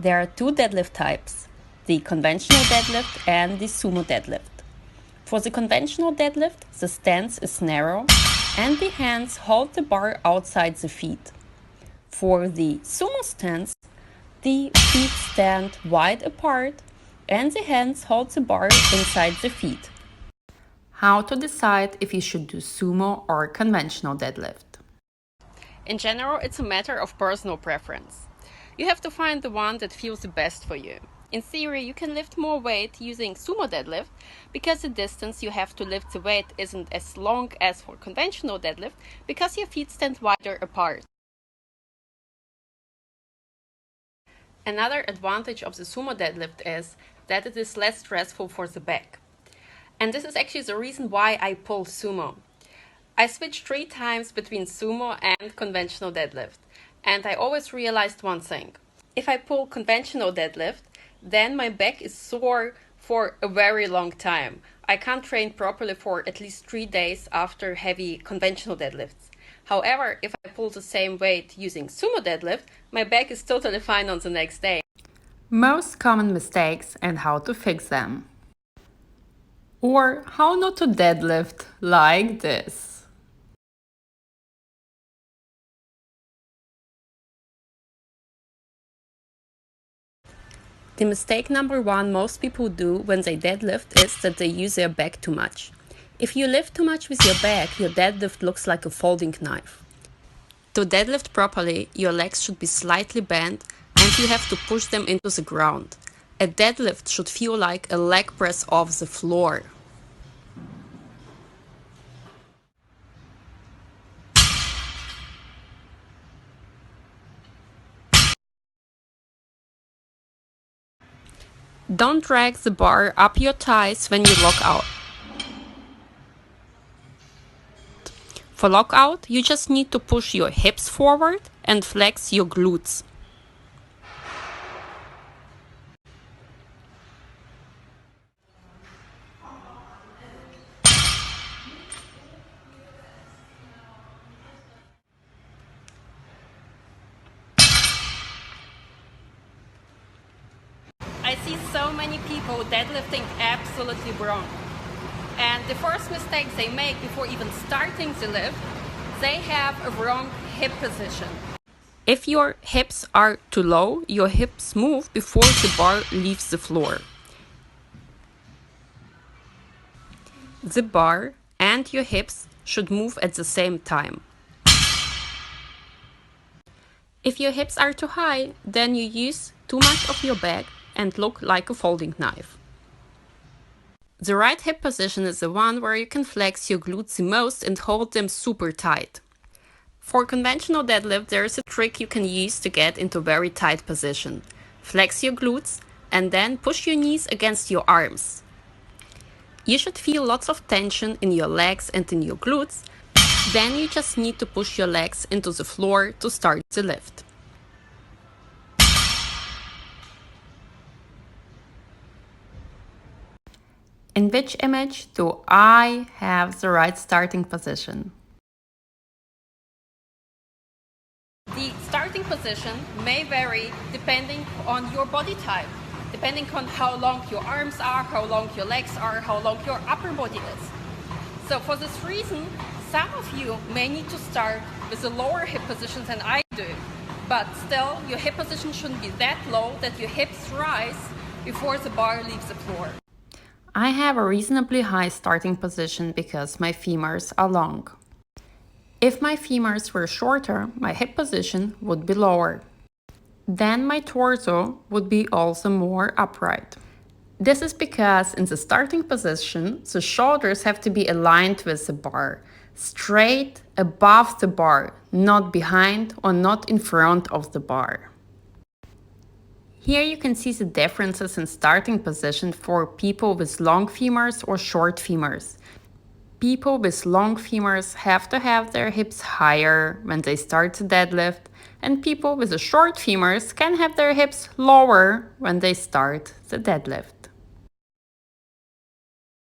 There are two deadlift types, the conventional deadlift and the sumo deadlift. For the conventional deadlift, the stance is narrow and the hands hold the bar outside the feet. For the sumo stance, the feet stand wide apart and the hands hold the bar inside the feet. How to decide if you should do sumo or conventional deadlift? In general, it's a matter of personal preference. You have to find the one that feels the best for you. In theory, you can lift more weight using sumo deadlift because the distance you have to lift the weight isn't as long as for conventional deadlift because your feet stand wider apart. Another advantage of the sumo deadlift is that it is less stressful for the back. And this is actually the reason why I pull sumo. I switched 3 times between sumo and conventional deadlift, and I always realized one thing. If I pull conventional deadlift, then my back is sore for a very long time. I can't train properly for at least 3 days after heavy conventional deadlifts. However, if I pull the same weight using sumo deadlift, my back is totally fine on the next day. Most common mistakes and how to fix them. Or how not to deadlift like this. The mistake number 1 most people do when they deadlift is that they use their back too much. If you lift too much with your back, your deadlift looks like a folding knife. To deadlift properly, your legs should be slightly bent and you have to push them into the ground. A deadlift should feel like a leg press off the floor. Don't drag the bar up your thighs when you lock out. For lockout, you just need to push your hips forward and flex your glutes. I see so many people deadlifting absolutely wrong. And the first mistake they make before even starting the lift, they have a wrong hip position. If your hips are too low, your hips move before the bar leaves the floor. The bar and your hips should move at the same time. If your hips are too high, then you use too much of your back and look like a folding knife. The right hip position is the one where you can flex your glutes the most and hold them super tight. For conventional deadlift, there is a trick you can use to get into a very tight position. Flex your glutes and then push your knees against your arms. You should feel lots of tension in your legs and in your glutes. Then you just need to push your legs into the floor to start the lift. In which image do I have the right starting position? The starting position may vary depending on your body type, depending on how long your arms are, how long your legs are, how long your upper body is. So for this reason, some of you may need to start with a lower hip position than I do, but still your hip position shouldn't be that low that your hips rise before the bar leaves the floor. I have a reasonably high starting position because my femurs are long. If my femurs were shorter, my hip position would be lower. Then my torso would be also more upright. This is because in the starting position, the shoulders have to be aligned with the bar, straight above the bar, not behind or not in front of the bar. Here you can see the differences in starting position for people with long femurs or short femurs. People with long femurs have to have their hips higher when they start the deadlift, and people with a short femurs can have their hips lower when they start the deadlift.